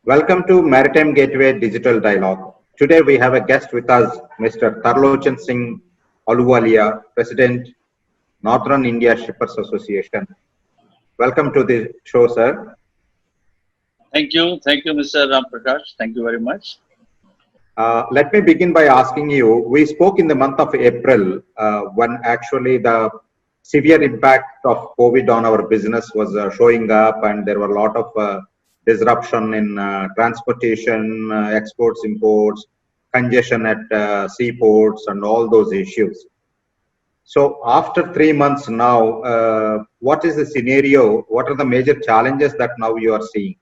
Welcome to Maritime Gateway Digital Dialogue. Today we have a guest with us, Mr. Tarlochan Singh Ahluwalia, President, Northern India Shippers Association. Welcome to the show, sir. Thank you, Mr. Ram Prakash. Thank you very much. Let me begin by asking you, we spoke in the month of April when actually the severe impact of COVID on our business was showing up, and there were a lot of disruption in transportation, exports, imports, congestion at seaports, and all those issues. So after 3 months now, what is the scenario? What are the major challenges that now you are seeing?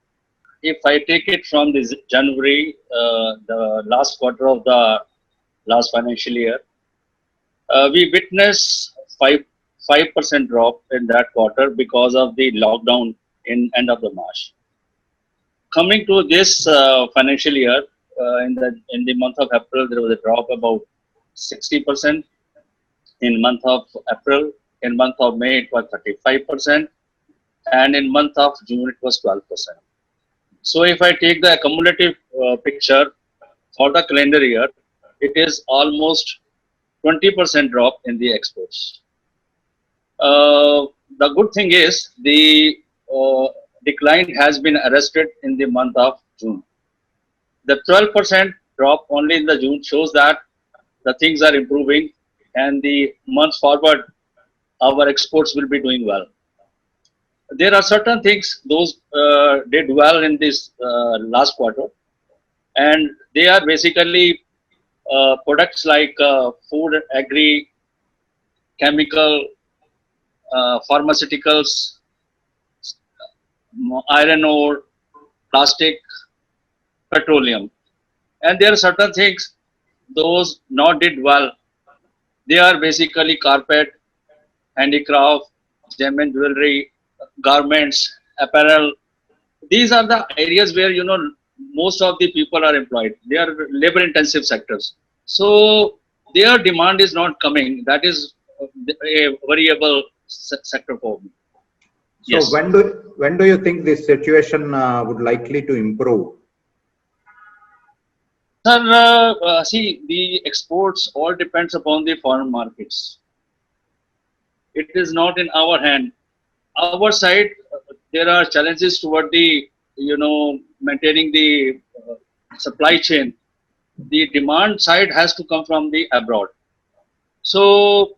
If I take it from this January, the last quarter of the last financial year, we witnessed 5% drop in that quarter because of the lockdown in end of the March. Coming to this financial year, in the month of April, there was a drop about 60%. In month of April, in month of May, it was 35%, and in month of June, it was 12%. So if I take the cumulative picture for the calendar year, it is almost 20% drop in the exports. The good thing is the decline has been arrested in the month of June. The 12% drop only in the June shows that the things are improving, and the months forward, our exports will be doing well. There are certain things those did well in this last quarter, and they are basically products like food, agri, chemical, pharmaceuticals, iron ore, plastic, petroleum. And there are certain things those not did well. They are basically carpet, handicraft, gem and jewelry, garments, apparel. These are the areas where most of the people are employed. They are labor intensive sectors. So their demand is not coming. That is a variable sector for me. So Yes. when do you think this situation would likely to improve? Sir, see, the exports all depends upon the foreign markets. It is not in our hand. Our side, there are challenges toward the, maintaining the supply chain. The demand side has to come from the abroad. So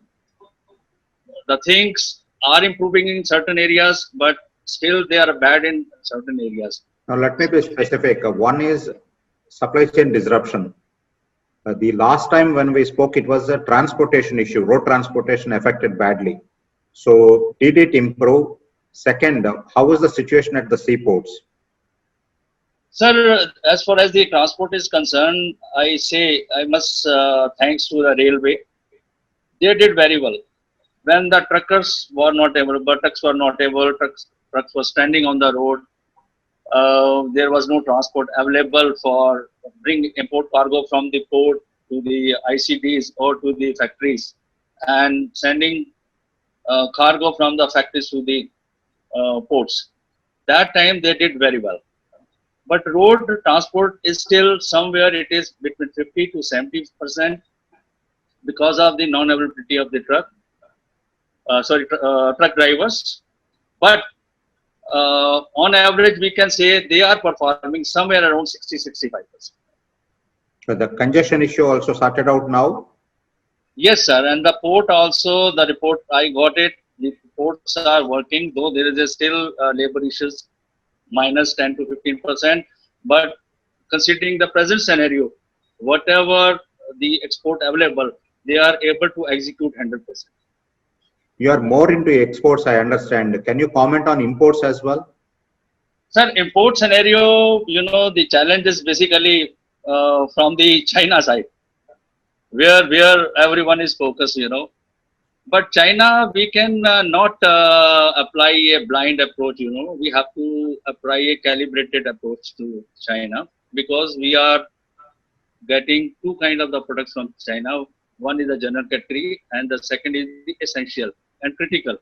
the things are improving in certain areas, but still they are bad in certain areas. Now let me be specific. One is supply chain disruption. The last time when we spoke, it was a transportation issue. Road transportation affected badly. So did it improve? Second, how is the situation at the seaports? Sir, as far as the transport is concerned, I say I must thanks to the railway. They did very well. When the truckers were not able, trucks were not able, trucks were standing on the road. There was no transport available for bring import cargo from the port to the ICDs or to the factories, and sending cargo from the factories to the ports. That time they did very well. But road transport is still somewhere, it is between 50 to 70% because of the non-availability of the truck drivers. But on average, we can say they are performing somewhere around 60-65%. So the congestion issue also sorted out now? Yes, sir. And the port also, the report, I got it. The ports are working, though there is still labor issues, minus 10 to 15%. But considering the present scenario, whatever the export available, they are able to execute 100%. You are more into exports, I understand. Can you comment on imports as well? Sir, import scenario, the challenge is basically from the China side, where everyone is focused, But China, we can not apply a blind approach, We have to apply a calibrated approach to China, because we are getting two kind of the products from China. One is the general category, and the second is the essential and critical.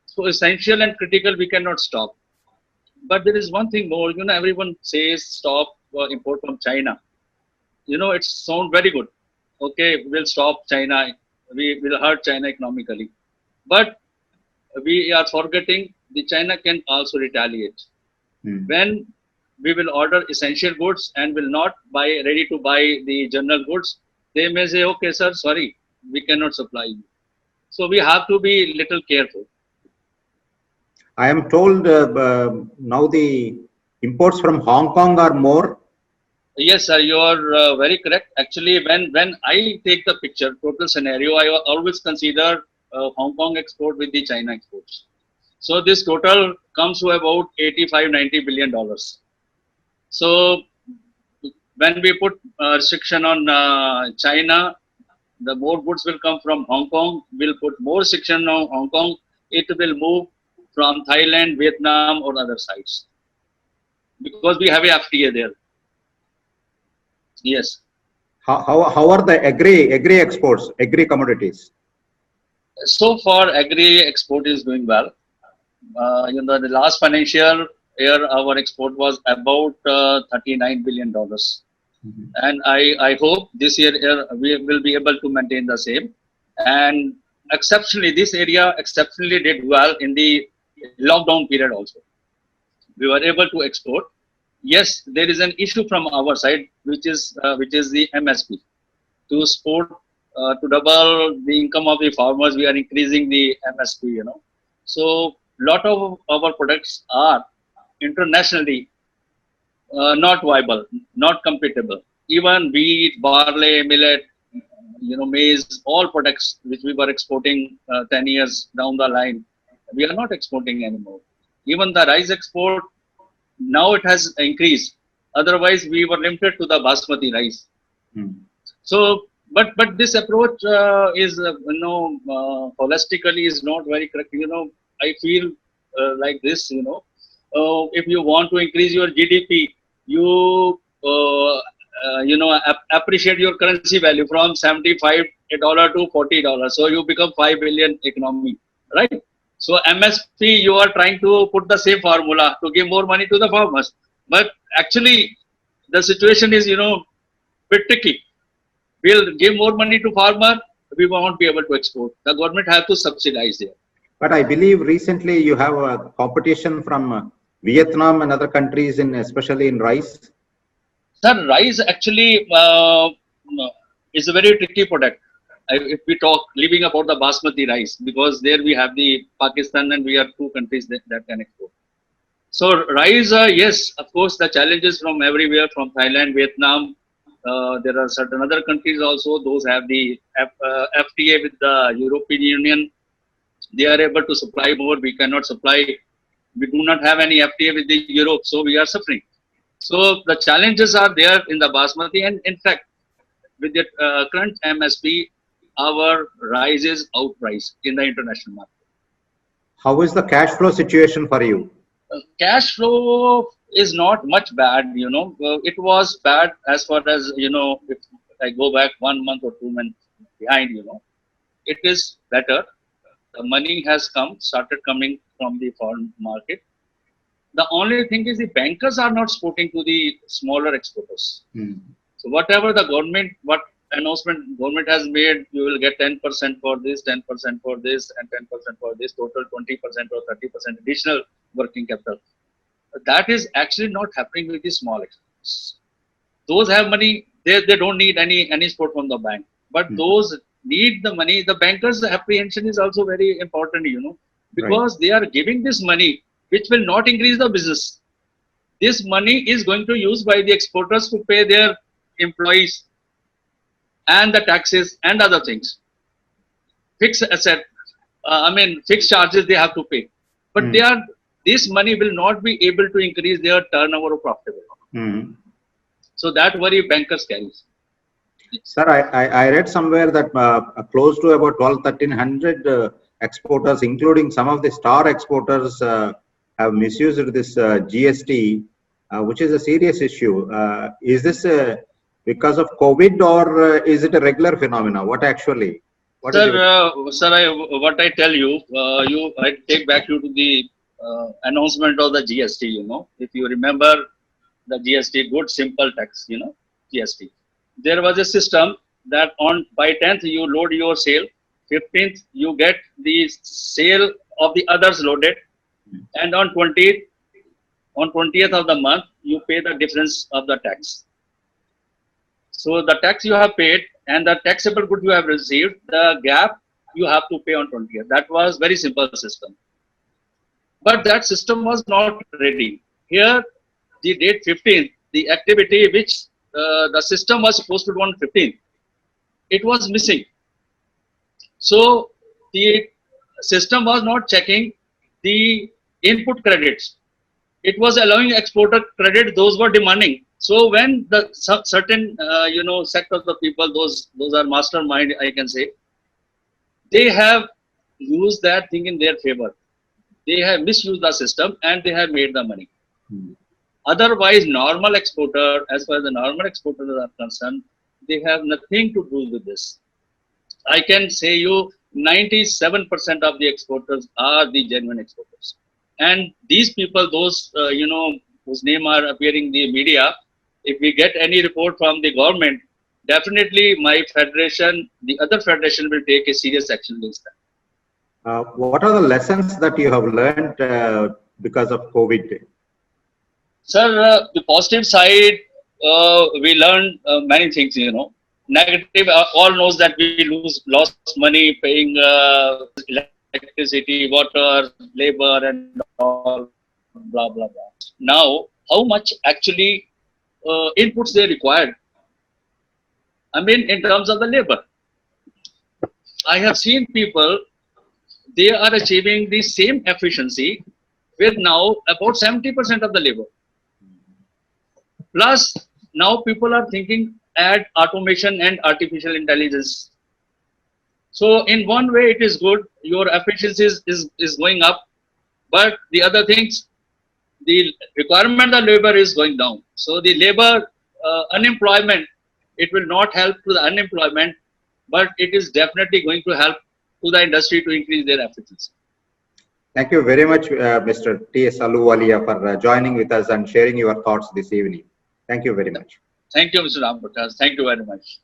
So essential and critical we cannot stop. But there is one thing more, everyone says stop import from China. It sounds very good. Okay, we'll stop China. We will hurt China economically. But we are forgetting the China can also retaliate. When we will order essential goods and will not buy ready to buy the general goods, they may say, okay, sir, sorry, we cannot supply you. So we have to be little careful. I am told now the imports from Hong Kong are more. Yes, sir, you are very correct. Actually, when I take the picture, total scenario, I always consider Hong Kong export with the China exports. So this total comes to about $85–90 billion. So when we put restriction on China, the more goods will come from Hong Kong. We'll put more restriction on Hong Kong. It will move from Thailand, Vietnam, or other sites because we have a FTA there. Yes. How are the agri exports, agri commodities? So far, agri export is doing well. The last financial year, our export was about $39 billion. And I hope this year we will be able to maintain the same. And exceptionally, this area exceptionally did well in the lockdown period also. We were able to export. Yes, there is an issue from our side, which is the MSP. To support, to double the income of the farmers, we are increasing the MSP, So lot of our products are internationally not viable, not compatible. Even wheat, barley, millet, maize, all products which we were exporting 10 years down the line, we are not exporting anymore. Even the rice export, now it has increased. Otherwise, we were limited to the basmati rice. So, but this approach is, holistically is not very correct. I feel like this, if you want to increase your GDP, you appreciate your currency value from $75 to $40. So you become 5 billion economy, right? So MSP, you are trying to put the same formula to give more money to the farmers, but actually the situation is, bit tricky. We'll give more money to farmer, we won't be able to export. The government has to subsidize there. But I believe recently you have a competition from Vietnam and other countries, especially in rice. Sir, rice actually is a very tricky product. If we talk leaving about the basmati rice, because there we have the Pakistan and we are two countries that can export. So rice, yes, of course, the challenges from everywhere, from Thailand, Vietnam. There are certain other countries also. Those have the FTA with the European Union. They are able to supply more. We cannot supply. We do not have any FTA with the Europe, so we are suffering. So the challenges are there in the basmati, and in fact, with the current MSP, our rice is outpriced in the international market. How is the cash flow situation for you? Cash flow is not much bad, it was bad as far as, if I go back 1 month or 2 months behind, it is better. The money has started coming from the foreign market. The only thing is the bankers are not supporting to the smaller exporters. So whatever the what announcement government has made, you will get 10% for this, 10% for this, and 10% for this, total 20% or 30% additional working capital. That is actually not happening with the small exporters. Those have money, they don't need any support from the bank. But those need the money. The bankers' apprehension is also very important, because they are giving this money, which will not increase the business. This money is going to use by the exporters to pay their employees and the taxes and other things. Fixed asset, fixed charges they have to pay. But this money will not be able to increase their turnover or profitability. So that worry bankers carries. Sir, I read somewhere that close to about 1,200 exporters, including some of the star exporters, have misused this GST, which is a serious issue. Is this because of COVID, or is it a regular phenomenon? What actually? Sir, what I tell you, I take back you to the announcement of the GST, if you remember the GST, good simple tax, GST. There was a system that by 10th you load your sale, 15th you get the sale of the others loaded, and on 20th of the month you pay the difference of the tax. So the tax you have paid and the taxable good you have received, the gap you have to pay on 20th. That was very simple system. But that system was not ready. Here, the date 15th, the activity which the system was supposed to do on 15th, it was missing. So the system was not checking the input credits. It was allowing exporter credit; those were demanding. So when the certain sect of the people, those are mastermind, I can say, they have used that thing in their favor. They have misused the system and they have made the money. Otherwise, normal exporter, as far as the normal exporters are concerned, they have nothing to do with this. I can say you 97% of the exporters are the genuine exporters. And these people, those, whose name are appearing in the media, if we get any report from the government, definitely my federation, the other federation will take a serious action against that. What are the lessons that you have learned because of COVID? Sir, the positive side, we learned many things, Negative, all knows that we lost money paying electricity, water, labor, and all, blah, blah, blah. Now, how much actually inputs they required? I mean, in terms of the labor. I have seen people, they are achieving the same efficiency with now about 70% of the labor. Plus, now people are thinking add automation and artificial intelligence. So in one way it is good, your efficiency is going up, but the other things, the requirement of labor is going down. So the labor unemployment, it will not help to the unemployment, but it is definitely going to help to the industry to increase their efficiency. Thank you very much, Mr. T.S. Ahluwalia, for joining with us and sharing your thoughts this evening. Thank you very much. Thank you, Mr. Ram Prakash. Thank you very much.